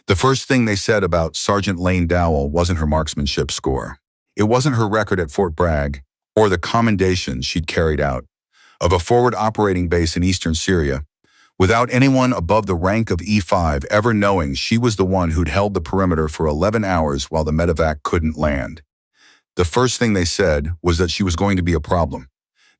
The first thing they said about Sergeant Lane Dowell wasn't her marksmanship score. It wasn't her record at Fort Bragg or the commendations she'd carried out of a forward operating base in eastern Syria, without anyone above the rank of E5 ever knowing she was the one who'd held the perimeter for 11 hours while the medevac couldn't land. The first thing they said was that she was going to be a problem,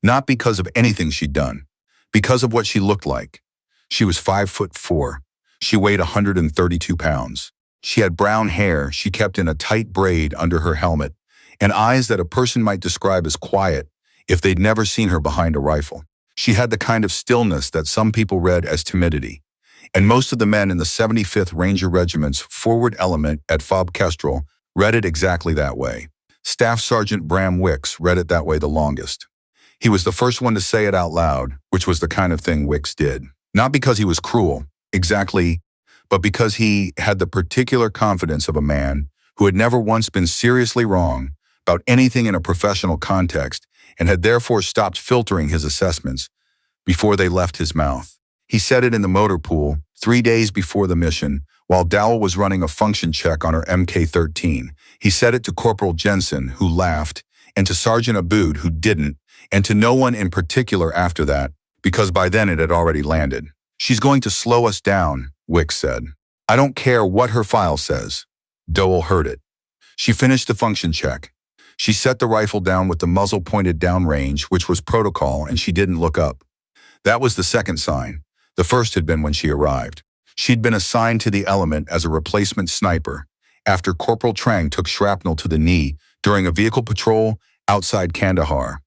not because of anything she'd done, because of what she looked like. She was 5'4". She weighed 132 pounds. She had brown hair she kept in a tight braid under her helmet, and eyes that a person might describe as quiet if they'd never seen her behind a rifle. She had the kind of stillness that some people read as timidity, and most of the men in the 75th Ranger Regiment's forward element at FOB Kestrel read it exactly that way. Staff Sergeant Wickes read it that way the longest. He was the first one to say it out loud, which was the kind of thing Wickes did. Not because he was cruel, exactly, but because he had the particular confidence of a man who had never once been seriously wrong about anything in a professional context and had therefore stopped filtering his assessments before they left his mouth. He said it in the motor pool 3 days before the mission, while Dowell was running a function check on her Mk-13. He said it to Corporal Jensen, who laughed, and to Sergeant Aboud, who didn't, and to no one in particular after that, because by then it had already landed. "She's going to slow us down," Wickes said. "I don't care what her file says." Dowell heard it. She finished the function check. She set the rifle down with the muzzle pointed downrange, which was protocol, and she didn't look up. That was the second sign. The first had been when she arrived. She'd been assigned to the element as a replacement sniper after Corporal Trang took shrapnel to the knee during a vehicle patrol outside Kandahar.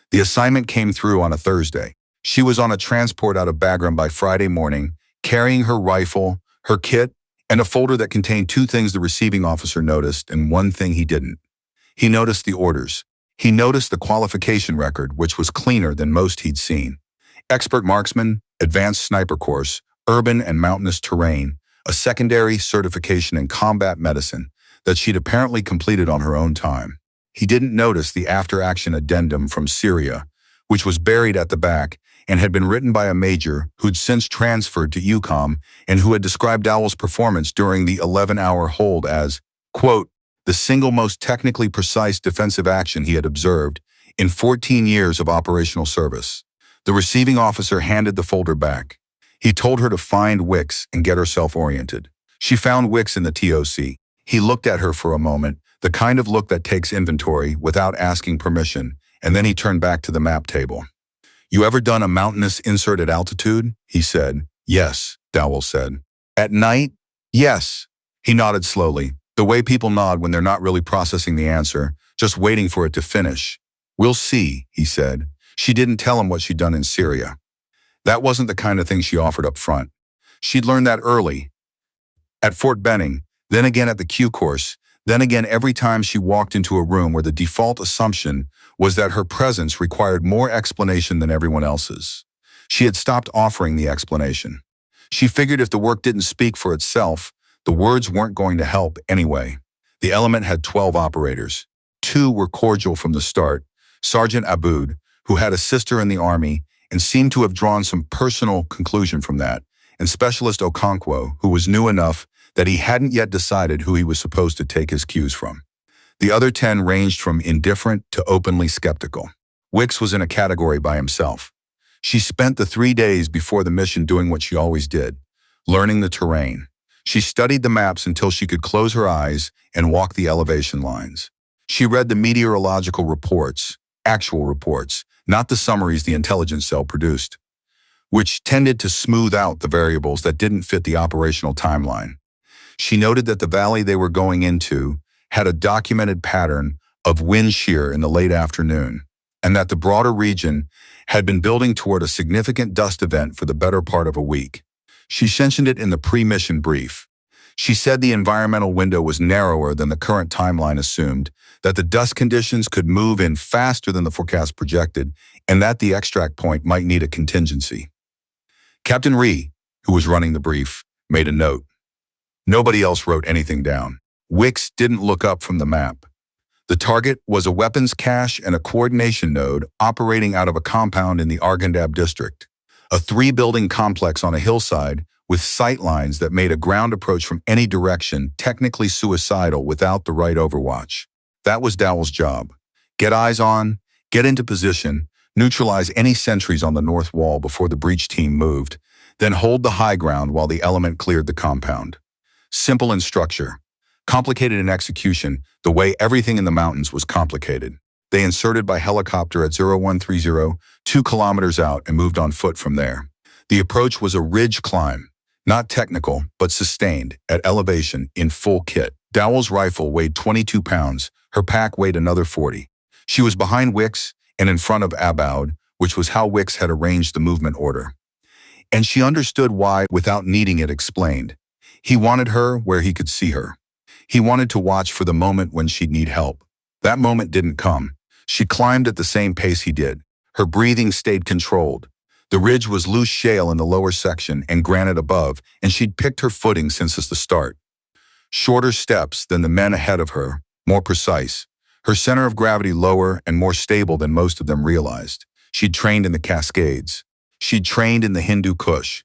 The assignment came through on a Thursday. She was on a transport out of Bagram by Friday morning, carrying her rifle, her kit, and a folder that contained 2 things the receiving officer noticed and 1 thing he didn't. He noticed the orders. He noticed the qualification record, which was cleaner than most he'd seen. Expert marksman, advanced sniper course, urban and mountainous terrain, a secondary certification in combat medicine that she'd apparently completed on her own time. He didn't notice the after-action addendum from Syria, which was buried at the back and had been written by a major who'd since transferred to UCOM and who had described Dowell's performance during the 11-hour hold as, quote, the single most technically precise defensive action he had observed in 14 years of operational service. The receiving officer handed the folder back. He told her to find Wickes and get herself oriented. She found Wickes in the TOC. He looked at her for a moment, the kind of look that takes inventory without asking permission, and then he turned back to the map table. "You ever done a mountainous insert at altitude?" he said. "Yes," Dowell said. "At night?" "Yes." He nodded slowly, the way people nod when they're not really processing the answer, just waiting for it to finish. "We'll see," he said. She didn't tell him what she'd done in Syria. That wasn't the kind of thing she offered up front. She'd learned that early. At Fort Benning, then again at the Q course, then again every time she walked into a room where the default assumption was that her presence required more explanation than everyone else's. She had stopped offering the explanation. She figured if the work didn't speak for itself, the words weren't going to help anyway. The element had 12 operators. 2 were cordial from the start. Sergeant Aboud, who had a sister in the Army and seemed to have drawn some personal conclusion from that, and Specialist Okonkwo, who was new enough that he hadn't yet decided who he was supposed to take his cues from. The other 10 ranged from indifferent to openly skeptical. Wickes was in a category by himself. She spent the 3 days before the mission doing what she always did, learning the terrain. She studied the maps until she could close her eyes and walk the elevation lines. She read the meteorological reports, actual reports, not the summaries the intelligence cell produced, which tended to smooth out the variables that didn't fit the operational timeline. She noted that the valley they were going into had a documented pattern of wind shear in the late afternoon, and that the broader region had been building toward a significant dust event for the better part of a week. She mentioned it in the pre-mission brief. She said the environmental window was narrower than the current timeline assumed, that the dust conditions could move in faster than the forecast projected, and that the extract point might need a contingency. Captain Rhee, who was running the brief, made a note. Nobody else wrote anything down. Wickes didn't look up from the map. The target was a weapons cache and a coordination node operating out of a compound in the Arghandab district, a 3-building complex on a hillside with sight lines that made a ground approach from any direction technically suicidal without the right overwatch. That was Dowell's job. Get eyes on, get into position, neutralize any sentries on the north wall before the breach team moved, then hold the high ground while the element cleared the compound. Simple in structure, complicated in execution, the way everything in the mountains was complicated. They inserted by helicopter at 0130, 2 kilometers out, and moved on foot from there. The approach was a ridge climb, not technical, but sustained, at elevation, in full kit. Dowell's rifle weighed 22 pounds, her pack weighed another 40. She was behind Wickes and in front of Aboud, which was how Wickes had arranged the movement order. And she understood why without needing it explained. He wanted her where he could see her. He wanted to watch for the moment when she'd need help. That moment didn't come. She climbed at the same pace he did. Her breathing stayed controlled. The ridge was loose shale in the lower section and granite above, and she'd picked her footing since the start. Shorter steps than the men ahead of her, more precise. Her center of gravity lower and more stable than most of them realized. She'd trained in the Cascades. She'd trained in the Hindu Kush.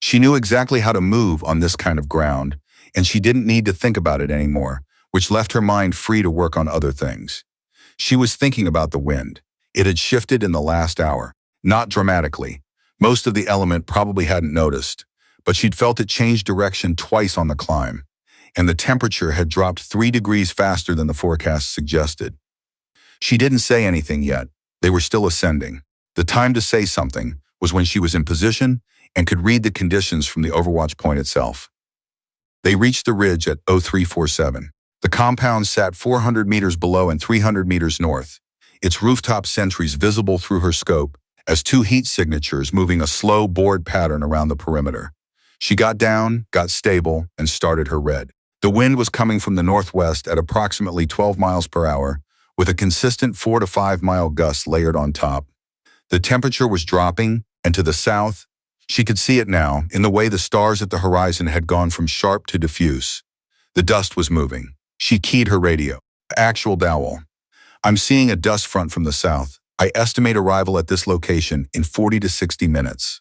She knew exactly how to move on this kind of ground, and she didn't need to think about it anymore, which left her mind free to work on other things. She was thinking about the wind. It had shifted in the last hour, not dramatically. Most of the element probably hadn't noticed, but she'd felt it change direction twice on the climb, and the temperature had dropped 3 degrees faster than the forecast suggested. She didn't say anything yet. They were still ascending. The time to say something was when she was in position and could read the conditions from the overwatch point itself. They reached the ridge at 0347. The compound sat 400 meters below and 300 meters north, its rooftop sentries visible through her scope as 2 heat signatures moving a slow board pattern around the perimeter. She got down, got stable, and started her red. The wind was coming from the northwest at approximately 12 miles per hour, with a consistent 4 to 5 mile gust layered on top. The temperature was dropping, and to the south, she could see it now in the way the stars at the horizon had gone from sharp to diffuse. The dust was moving. She keyed her radio. Actual Dowell. I'm seeing a dust front from the south. I estimate arrival at this location in 40 to 60 minutes.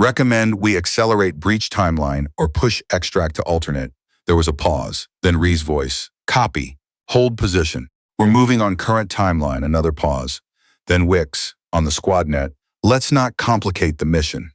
Recommend we accelerate breach timeline or push extract to alternate. There was a pause, then Ree's voice. Copy. Hold position. We're moving on current timeline, another pause. Then Wickes, on the squad net. Let's not complicate the mission.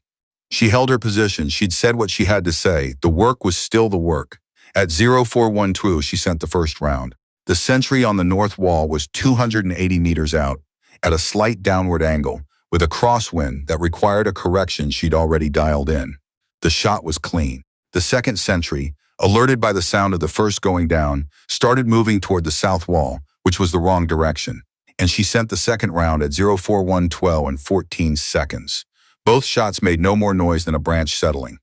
She held her position. She'd said what she had to say. The work was still the work. At 0412, she sent the first round. The sentry on the north wall was 280 meters out, at a slight downward angle, with a crosswind that required a correction she'd already dialed in. The shot was clean. The second sentry, alerted by the sound of the first going down, started moving toward the south wall, which was the wrong direction, and she sent the second round at 0412 in 14 seconds. Both shots made no more noise than a branch settling.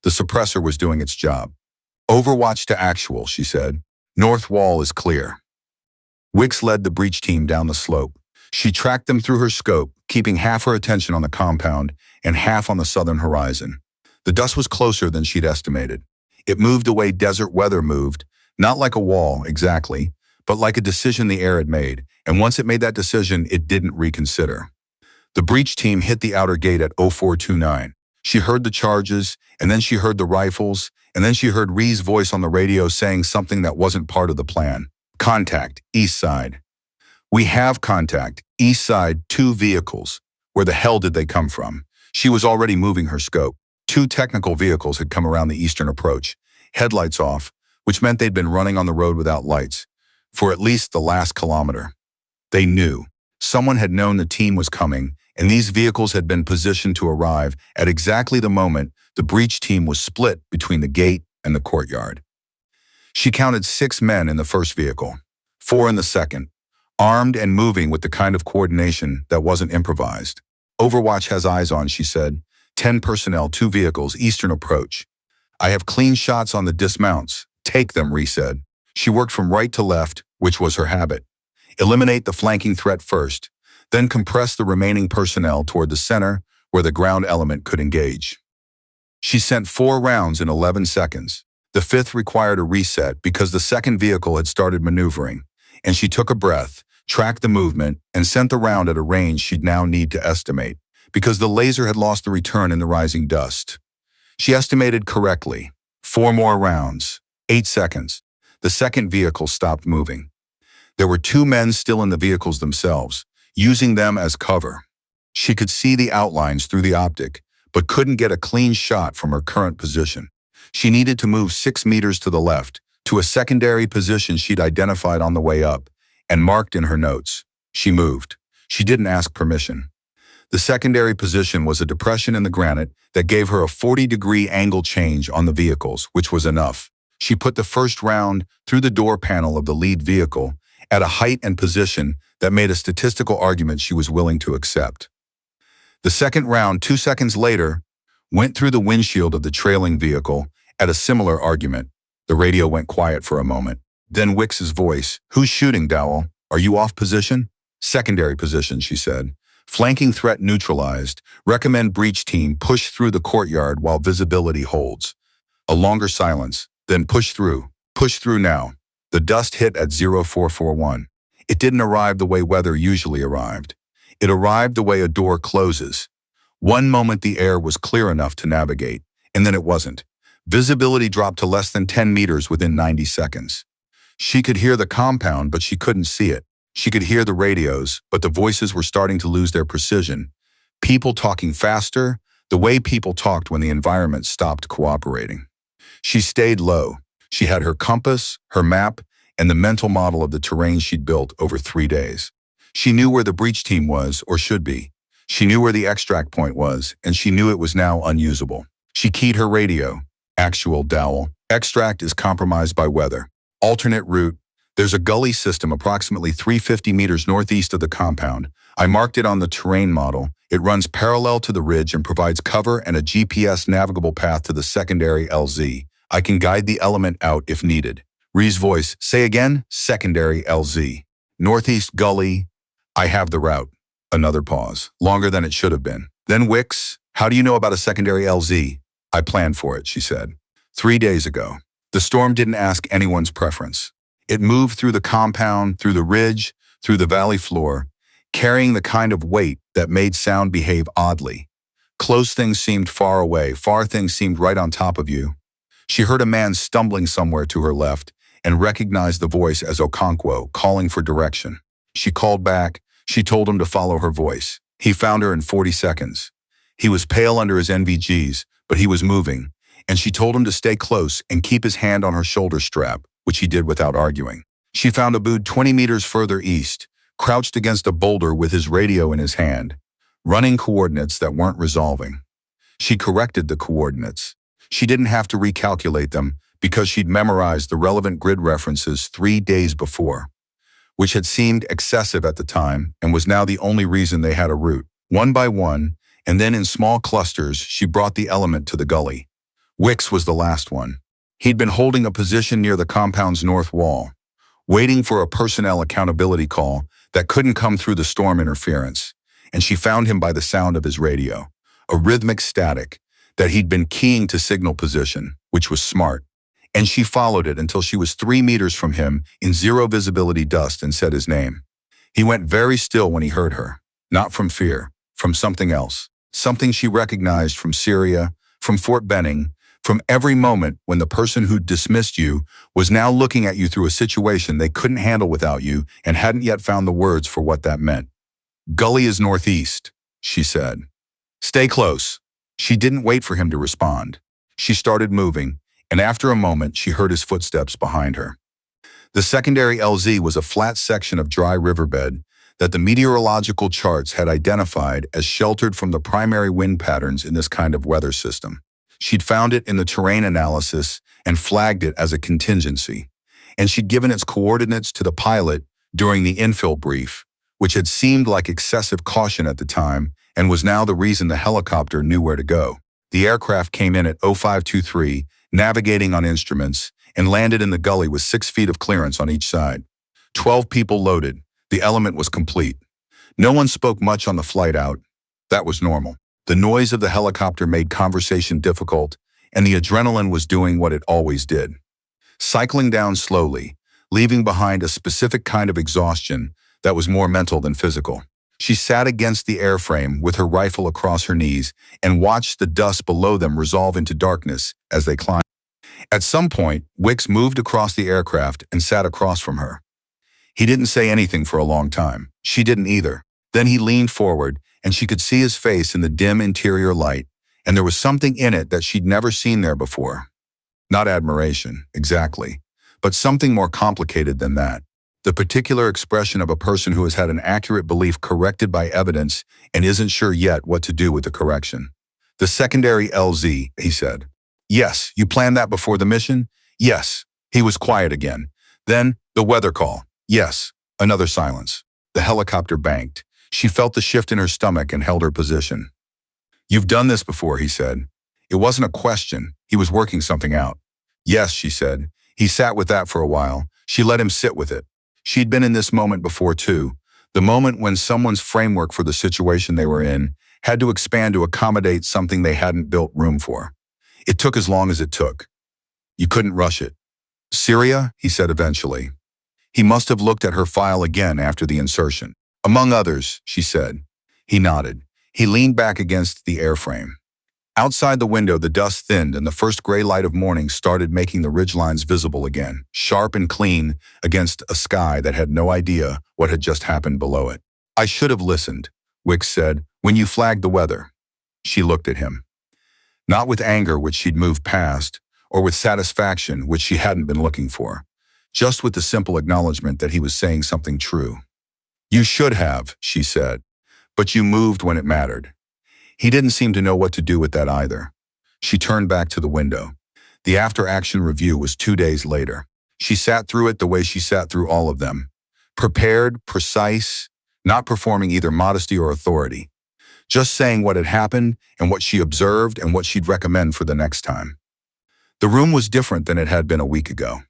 The suppressor was doing its job. Overwatch to actual, she said. North wall is clear. Wickes led the breach team down the slope. She tracked them through her scope, keeping half her attention on the compound and half on the southern horizon. The dust was closer than she'd estimated. It moved the way desert weather moved, not like a wall exactly, but like a decision the air had made, and once it made that decision, it didn't reconsider. The breach team hit the outer gate at 0429. She heard the charges, and then she heard the rifles, and then she heard Ree's voice on the radio saying something that wasn't part of the plan. Contact, east side. We have contact, east side, 2 vehicles. Where the hell did they come from? She was already moving her scope. 2 technical vehicles had come around the eastern approach, headlights off, which meant they'd been running on the road without lights for at least the last kilometer. They knew. Someone had known the team was coming, and these vehicles had been positioned to arrive at exactly the moment the breach team was split between the gate and the courtyard. She counted 6 men in the first vehicle, 4 in the second, armed and moving with the kind of coordination that wasn't improvised. Overwatch has eyes on, she said. 10 personnel, 2 vehicles, eastern approach. I have clean shots on the dismounts. Take them, Ree said. She worked from right to left, which was her habit. Eliminate the flanking threat first, then compress the remaining personnel toward the center where the ground element could engage. She sent 4 rounds in 11 seconds. The 5th required a reset because the second vehicle had started maneuvering, and she took a breath, tracked the movement, and sent the round at a range she'd now need to estimate, because the laser had lost the return in the rising dust. She estimated correctly. 4 more rounds. 8 seconds. The second vehicle stopped moving. There were 2 men still in the vehicles themselves, using them as cover. She could see the outlines through the optic, but couldn't get a clean shot from her current position. She needed to move 6 meters to the left, to a secondary position she'd identified on the way up, and marked in her notes. She moved. She didn't ask permission. The secondary position was a depression in the granite that gave her a 40-degree angle change on the vehicles, which was enough. She put the first round through the door panel of the lead vehicle at a height and position that made a statistical argument she was willing to accept. The second round, 2 seconds later, went through the windshield of the trailing vehicle at a similar argument. The radio went quiet for a moment. Then Wickes' voice, "Who's shooting, Dowell? Are you off position?" "Secondary position," she said. "Flanking threat neutralized. Recommend breach team push through the courtyard while visibility holds." A longer silence. Then push through. Push through now. The dust hit at 0441. It didn't arrive the way weather usually arrived. It arrived the way a door closes. One moment the air was clear enough to navigate, and then it wasn't. Visibility dropped to less than 10 meters within 90 seconds. She could hear the compound, but she couldn't see it. She could hear the radios, but the voices were starting to lose their precision. People talking faster, the way people talked when the environment stopped cooperating. She stayed low. She had her compass, her map, and the mental model of the terrain she'd built over 3 days. She knew where the breach team was, or should be. She knew where the extract point was, and she knew it was now unusable. She keyed her radio. "Actual, Dowell. Extract is compromised by weather. Alternate route. There's a gully system approximately 350 meters northeast of the compound. I marked it on the terrain model. It runs parallel to the ridge and provides cover and a GPS navigable path to the secondary LZ. I can guide the element out if needed." Ree's voice, "Say again?" "Secondary LZ. Northeast gully. I have the route." Another pause, longer than it should have been. Then Wickes, "How do you know about a secondary LZ?" "I planned for it," she said. 3 days ago. The storm didn't ask anyone's preference. It moved through the compound, through the ridge, through the valley floor, carrying the kind of weight that made sound behave oddly. Close things seemed far away, far things seemed right on top of you. She heard a man stumbling somewhere to her left and recognized the voice as Okonkwo, calling for direction. She called back. She told him to follow her voice. He found her in 40 seconds. He was pale under his NVGs, but he was moving, and she told him to stay close and keep his hand on her shoulder strap, which he did without arguing. She found Abood 20 meters further east, crouched against a boulder with his radio in his hand, running coordinates that weren't resolving. She corrected the coordinates. She didn't have to recalculate them because she'd memorized the relevant grid references 3 days before, which had seemed excessive at the time and was now the only reason they had a route. One by one, and then in small clusters, she brought the element to the gully. Wickes was the last one. He'd been holding a position near the compound's north wall, waiting for a personnel accountability call that couldn't come through the storm interference, and she found him by the sound of his radio, a rhythmic static that he'd been keying to signal position, which was smart. And she followed it until she was 3 meters from him in zero visibility dust and said his name. He went very still when he heard her, not from fear, from something else, something she recognized from Syria, from Fort Benning, from every moment when the person who'd dismissed you was now looking at you through a situation they couldn't handle without you and hadn't yet found the words for what that meant. "Gully is northeast," she said. "Stay close." She didn't wait for him to respond. She started moving, and after a moment, she heard his footsteps behind her. The secondary LZ was a flat section of dry riverbed that the meteorological charts had identified as sheltered from the primary wind patterns in this kind of weather system. She'd found it in the terrain analysis and flagged it as a contingency, and she'd given its coordinates to the pilot during the infill brief, which had seemed like excessive caution at the time and was now the reason the helicopter knew where to go. The aircraft came in at 0523, navigating on instruments, and landed in the gully with 6 feet of clearance on each side. 12 people loaded. The element was complete. No one spoke much on the flight out. That was normal. The noise of the helicopter made conversation difficult, and the adrenaline was doing what it always did. Cycling down slowly, leaving behind a specific kind of exhaustion that was more mental than physical. She sat against the airframe with her rifle across her knees and watched the dust below them resolve into darkness as they climbed. At some point, Wickes moved across the aircraft and sat across from her. He didn't say anything for a long time. She didn't either. Then he leaned forward, and she could see his face in the dim interior light, and there was something in it that she'd never seen there before. Not admiration, exactly, but something more complicated than that. The particular expression of a person who has had an accurate belief corrected by evidence and isn't sure yet what to do with the correction. The secondary LZ, he said. Yes, you planned that before the mission? Yes. He was quiet again. Then, the weather call. Yes. Another silence. The helicopter banked. She felt the shift in her stomach and held her position. You've done this before, he said. It wasn't a question. He was working something out. Yes, she said. He sat with that for a while. She let him sit with it. She'd been in this moment before, too. The moment when someone's framework for the situation they were in had to expand to accommodate something they hadn't built room for. It took as long as it took. You couldn't rush it. Syria, he said eventually. He must have looked at her file again after the insertion. Among others, she said. He nodded. He leaned back against the airframe. Outside the window, the dust thinned and the first gray light of morning started making the ridgelines visible again, sharp and clean against a sky that had no idea what had just happened below it. I should have listened, Wickes said, when you flagged the weather. She looked at him. Not with anger, which she'd moved past, or with satisfaction, which she hadn't been looking for, just with the simple acknowledgement that he was saying something true. You should have, she said, but you moved when it mattered. He didn't seem to know what to do with that either. She turned back to the window. The after-action review was 2 days later. She sat through it the way she sat through all of them. Prepared, precise, not performing either modesty or authority. Just saying what had happened and what she observed and what she'd recommend for the next time. The room was different than it had been a week ago.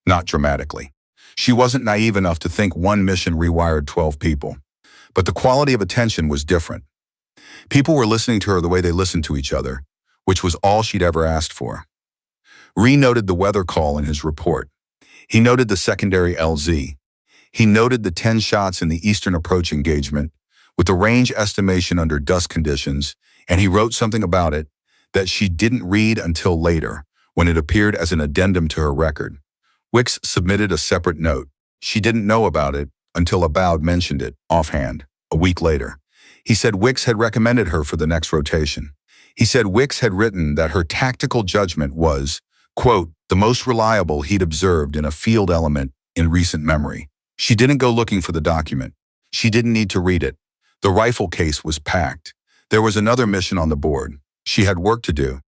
Not dramatically. She wasn't naive enough to think one mission rewired 12 people. But the quality of attention was different. People were listening to her the way they listened to each other, which was all she'd ever asked for. Ree noted the weather call in his report. He noted the secondary LZ. He noted the 10 shots in the eastern approach engagement, with the range estimation under dust conditions, and he wrote something about it that she didn't read until later, when it appeared as an addendum to her record. Wickes submitted a separate note. She didn't know about it until Aboud mentioned it, offhand, a week later. He said Wickes had recommended her for the next rotation. He said Wickes had written that her tactical judgment was, quote, the most reliable he'd observed in a field element in recent memory. She didn't go looking for the document. She didn't need to read it. The rifle case was packed. There was another mission on the board. She had work to do.